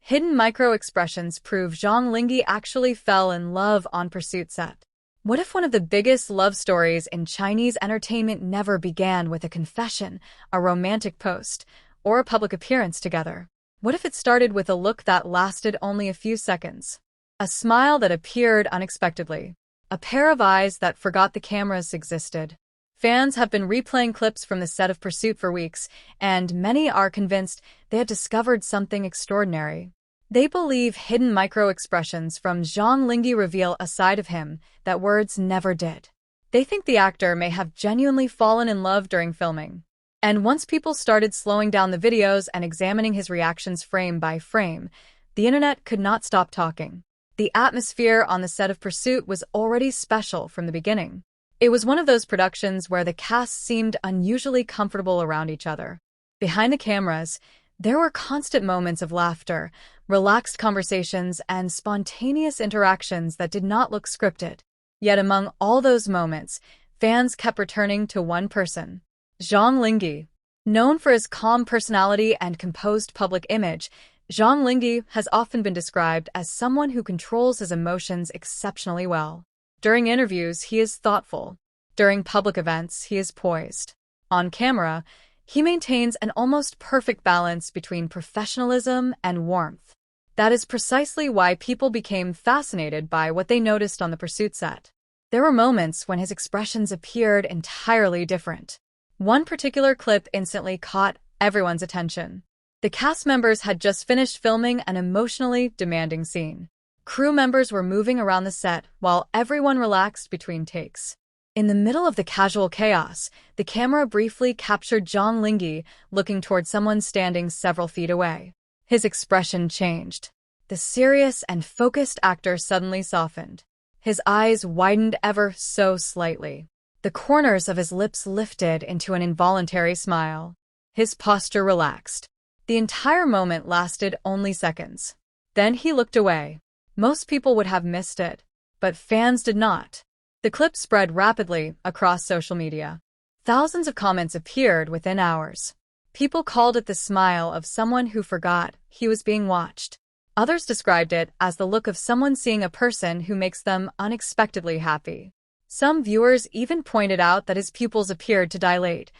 Hidden micro-expressions prove Zhang Linghe actually fell in love on Pursuit set. What if one of the biggest love stories in Chinese entertainment never began with a confession, a romantic post, or a public appearance together? What if it started with a look that lasted only a few seconds? A smile that appeared unexpectedly. A pair of eyes that forgot the cameras existed. Fans have been replaying clips from the set of Pursuit for weeks, and many are convinced they had discovered something extraordinary. They believe hidden micro-expressions from Zhang Linghe reveal a side of him that words never did. They think the actor may have genuinely fallen in love during filming. And once people started slowing down the videos and examining his reactions frame by frame, the internet could not stop talking. The atmosphere on the set of Pursuit was already special from the beginning. It was one of those productions where the cast seemed unusually comfortable around each other. Behind the cameras, there were constant moments of laughter, relaxed conversations, and spontaneous interactions that did not look scripted. Yet among all those moments, fans kept returning to one person. Zhang Linghe. Known for his calm personality and composed public image, Zhang Linghe has often been described as someone who controls his emotions exceptionally well. During interviews, he is thoughtful. During public events, he is poised. On camera, he maintains an almost perfect balance between professionalism and warmth. That is precisely why people became fascinated by what they noticed on the Pursuit set. There were moments when his expressions appeared entirely different. One particular clip instantly caught everyone's attention. The cast members had just finished filming an emotionally demanding scene. Crew members were moving around the set while everyone relaxed between takes. In the middle of the casual chaos, the camera briefly captured Zhang Linghe looking toward someone standing several feet away. His expression changed. The serious and focused actor suddenly softened. His eyes widened ever so slightly. The corners of his lips lifted into an involuntary smile. His posture relaxed. The entire moment lasted only seconds. Then he looked away. Most people would have missed it, but fans did not. The clip spread rapidly across social media. Thousands of comments appeared within hours. People called it the smile of someone who forgot he was being watched. Others described it as the look of someone seeing a person who makes them unexpectedly happy. Some viewers even pointed out that his pupils appeared to dilate,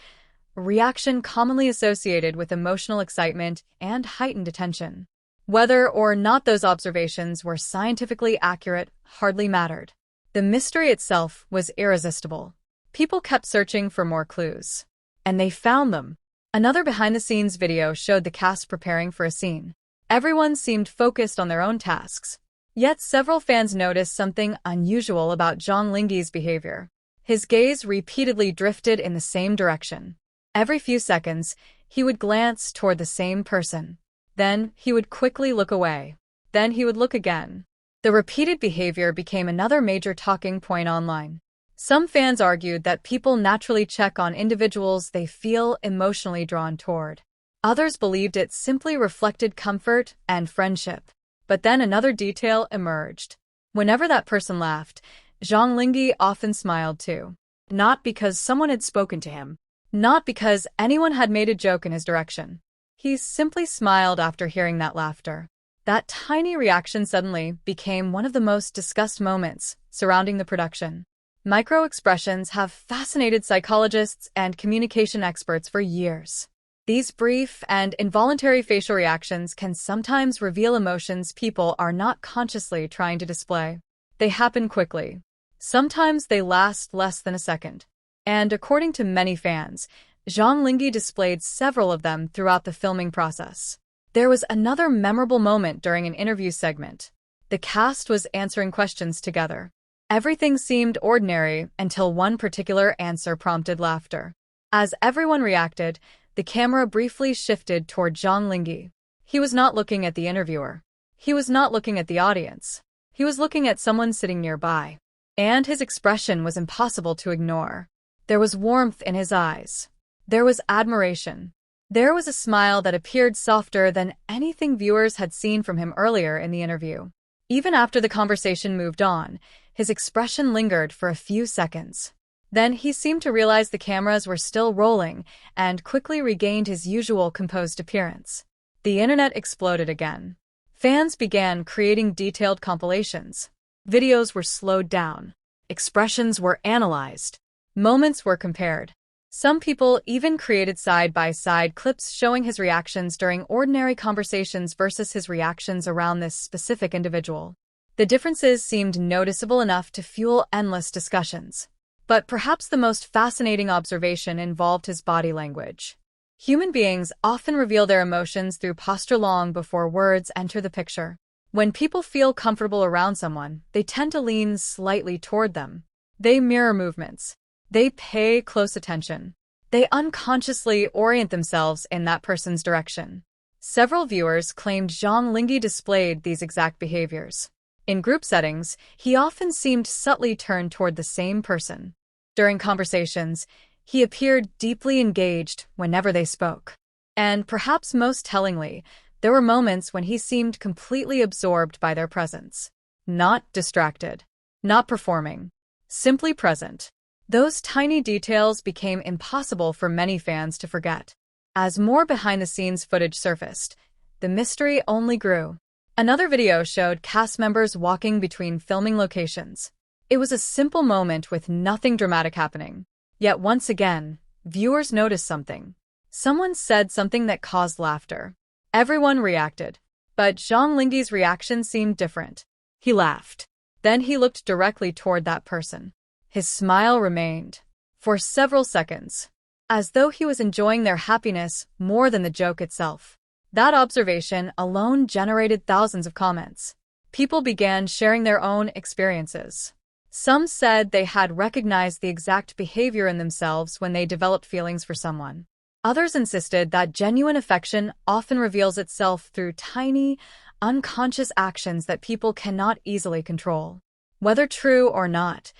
a reaction commonly associated with emotional excitement and heightened attention. Whether or not those observations were scientifically accurate hardly mattered. The mystery itself was irresistible. People kept searching for more clues. And they found them. Another behind-the-scenes video showed the cast preparing for a scene. Everyone seemed focused on their own tasks. Yet several fans noticed something unusual about Zhang Linghe's behavior. His gaze repeatedly drifted in the same direction. Every few seconds, he would glance toward the same person. Then he would quickly look away. Then he would look again. The repeated behavior became another major talking point online. Some fans argued that people naturally check on individuals they feel emotionally drawn toward. Others believed it simply reflected comfort and friendship. But then another detail emerged. Whenever that person laughed, Zhang Linghe often smiled too. Not because someone had spoken to him. Not because anyone had made a joke in his direction. He simply smiled after hearing that laughter. That tiny reaction suddenly became one of the most discussed moments surrounding the production. Micro-expressions have fascinated psychologists and communication experts for years. These brief and involuntary facial reactions can sometimes reveal emotions people are not consciously trying to display. They happen quickly. Sometimes they last less than a second. And according to many fans, Zhang Linghe displayed several of them throughout the filming process. There was another memorable moment during an interview segment. The cast was answering questions together. Everything seemed ordinary until one particular answer prompted laughter. As everyone reacted, the camera briefly shifted toward Zhang Linghe. He was not looking at the interviewer. He was not looking at the audience. He was looking at someone sitting nearby. And his expression was impossible to ignore. There was warmth in his eyes. There was admiration. There was a smile that appeared softer than anything viewers had seen from him earlier in the interview. Even after the conversation moved on, his expression lingered for a few seconds. Then he seemed to realize the cameras were still rolling and quickly regained his usual composed appearance. The internet exploded again. Fans began creating detailed compilations. Videos were slowed down. Expressions were analyzed. Moments were compared. Some people even created side-by-side clips showing his reactions during ordinary conversations versus his reactions around this specific individual. The differences seemed noticeable enough to fuel endless discussions. But perhaps the most fascinating observation involved his body language. Human beings often reveal their emotions through posture long before words enter the picture. When people feel comfortable around someone, they tend to lean slightly toward them. They mirror movements. They pay close attention. They unconsciously orient themselves in that person's direction. Several viewers claimed Zhang Linghe displayed these exact behaviors. In group settings, he often seemed subtly turned toward the same person. During conversations, he appeared deeply engaged whenever they spoke. And perhaps most tellingly, there were moments when he seemed completely absorbed by their presence. Not distracted. Not performing. Simply present. Those tiny details became impossible for many fans to forget. As more behind-the-scenes footage surfaced, the mystery only grew. Another video showed cast members walking between filming locations. It was a simple moment with nothing dramatic happening. Yet once again, viewers noticed something. Someone said something that caused laughter. Everyone reacted. But Zhang Linghe's reaction seemed different. He laughed. Then he looked directly toward that person. His smile remained for several seconds, as though he was enjoying their happiness more than the joke itself. That observation alone generated thousands of comments. People began sharing their own experiences. Some said they had recognized the exact behavior in themselves when they developed feelings for someone. Others insisted that genuine affection often reveals itself through tiny, unconscious actions that people cannot easily control. Whether true or not,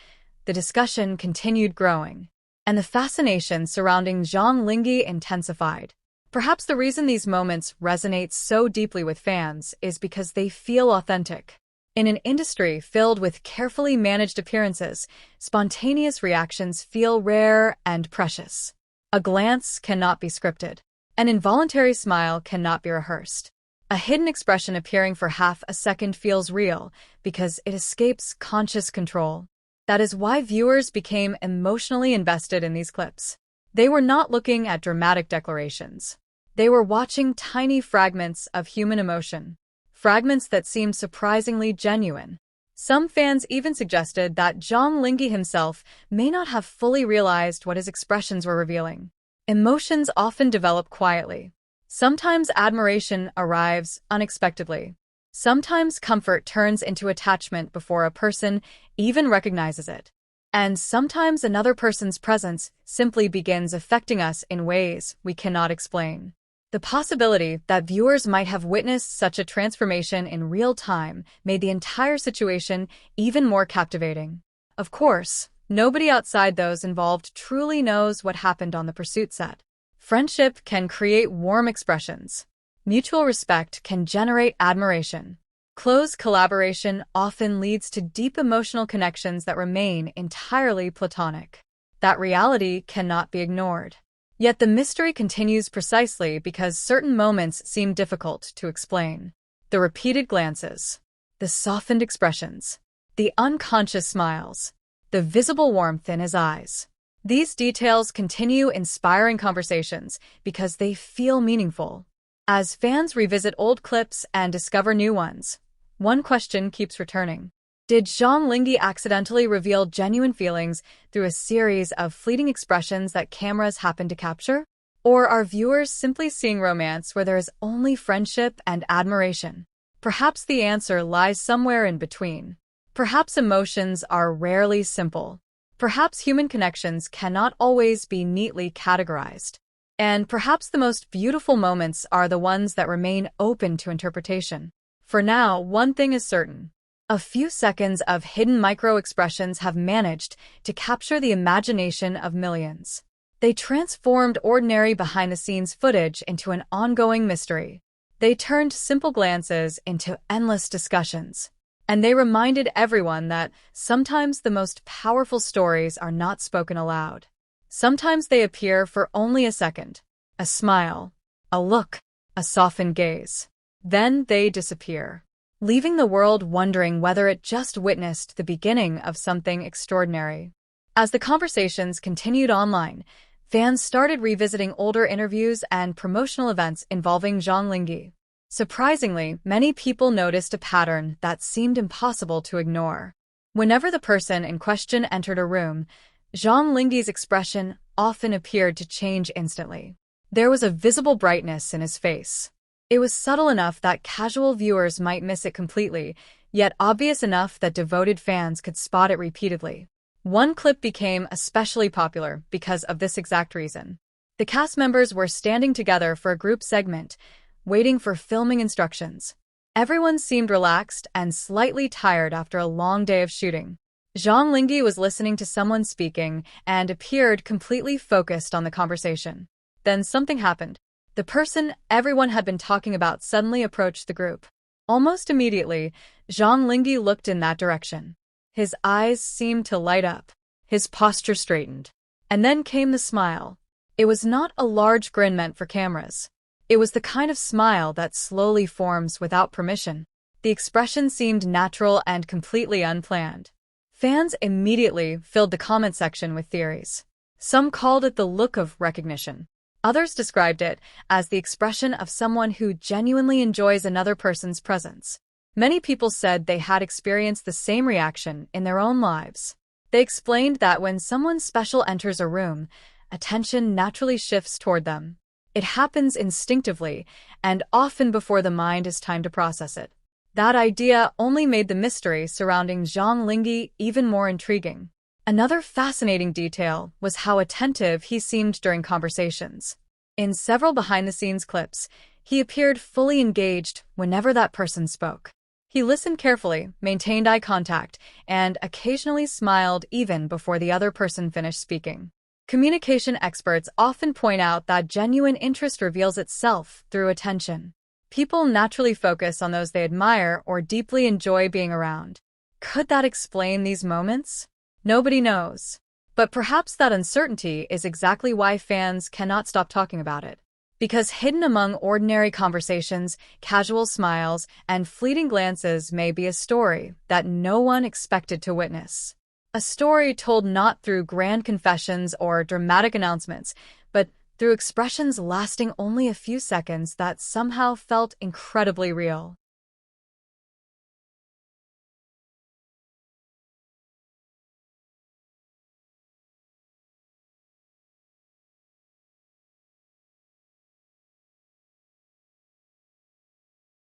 the discussion continued growing, and the fascination surrounding Zhang Linghe intensified. Perhaps the reason these moments resonate so deeply with fans is because they feel authentic. In an industry filled with carefully managed appearances, spontaneous reactions feel rare and precious. A glance cannot be scripted. An involuntary smile cannot be rehearsed. A hidden expression appearing for half a second feels real because it escapes conscious control. That is why viewers became emotionally invested in these clips. They were not looking at dramatic declarations. They were watching tiny fragments of human emotion, fragments that seemed surprisingly genuine. Some fans even suggested that Zhang Linghe himself may not have fully realized what his expressions were revealing. Emotions often develop quietly. Sometimes admiration arrives unexpectedly. Sometimes comfort turns into attachment before a person even recognizes it. And sometimes another person's presence simply begins affecting us in ways we cannot explain. The possibility that viewers might have witnessed such a transformation in real time made the entire situation even more captivating. Of course, nobody outside those involved truly knows what happened on the pursuit set. Friendship can create warm expressions. Mutual respect can generate admiration. Close collaboration often leads to deep emotional connections that remain entirely platonic. That reality cannot be ignored. Yet the mystery continues precisely because certain moments seem difficult to explain. The repeated glances, the softened expressions, the unconscious smiles, the visible warmth in his eyes. These details continue inspiring conversations because they feel meaningful. As fans revisit old clips and discover new ones, one question keeps returning. Did Zhang Linghe accidentally reveal genuine feelings through a series of fleeting expressions that cameras happen to capture? Or are viewers simply seeing romance where there is only friendship and admiration? Perhaps the answer lies somewhere in between. Perhaps emotions are rarely simple. Perhaps human connections cannot always be neatly categorized. And perhaps the most beautiful moments are the ones that remain open to interpretation. For now, one thing is certain. A few seconds of hidden micro-expressions have managed to capture the imagination of millions. They transformed ordinary behind-the-scenes footage into an ongoing mystery. They turned simple glances into endless discussions. And they reminded everyone that sometimes the most powerful stories are not spoken aloud. Sometimes they appear for only a second. A smile, a look, a softened gaze. Then they disappear, leaving the world wondering whether it just witnessed the beginning of something extraordinary. As the conversations continued online, fans started revisiting older interviews and promotional events involving Zhang Linghe. Surprisingly, many people noticed a pattern that seemed impossible to ignore. Whenever the person in question entered a room, Zhang Linghe's expression often appeared to change instantly. There was a visible brightness in his face. It was subtle enough that casual viewers might miss it completely, yet obvious enough that devoted fans could spot it repeatedly. One clip became especially popular because of this exact reason. The cast members were standing together for a group segment, waiting for filming instructions. Everyone seemed relaxed and slightly tired after a long day of shooting. Zhang Linghe was listening to someone speaking and appeared completely focused on the conversation. Then something happened. The person everyone had been talking about suddenly approached the group. Almost immediately, Zhang Linghe looked in that direction. His eyes seemed to light up. His posture straightened. And then came the smile. It was not a large grin meant for cameras. It was the kind of smile that slowly forms without permission. The expression seemed natural and completely unplanned. Fans immediately filled the comment section with theories. Some called it the look of recognition. Others described it as the expression of someone who genuinely enjoys another person's presence. Many people said they had experienced the same reaction in their own lives. They explained that when someone special enters a room, attention naturally shifts toward them. It happens instinctively, and often before the mind has time to process it. That idea only made the mystery surrounding Zhang Linghe even more intriguing. Another fascinating detail was how attentive he seemed during conversations. In several behind-the-scenes clips, he appeared fully engaged whenever that person spoke. He listened carefully, maintained eye contact, and occasionally smiled even before the other person finished speaking. Communication experts often point out that genuine interest reveals itself through attention. People naturally focus on those they admire or deeply enjoy being around. Could that explain these moments? Nobody knows. But perhaps that uncertainty is exactly why fans cannot stop talking about it. Because hidden among ordinary conversations, casual smiles, and fleeting glances may be a story that no one expected to witness. A story told not through grand confessions or dramatic announcements, but through expressions lasting only a few seconds that somehow felt incredibly real.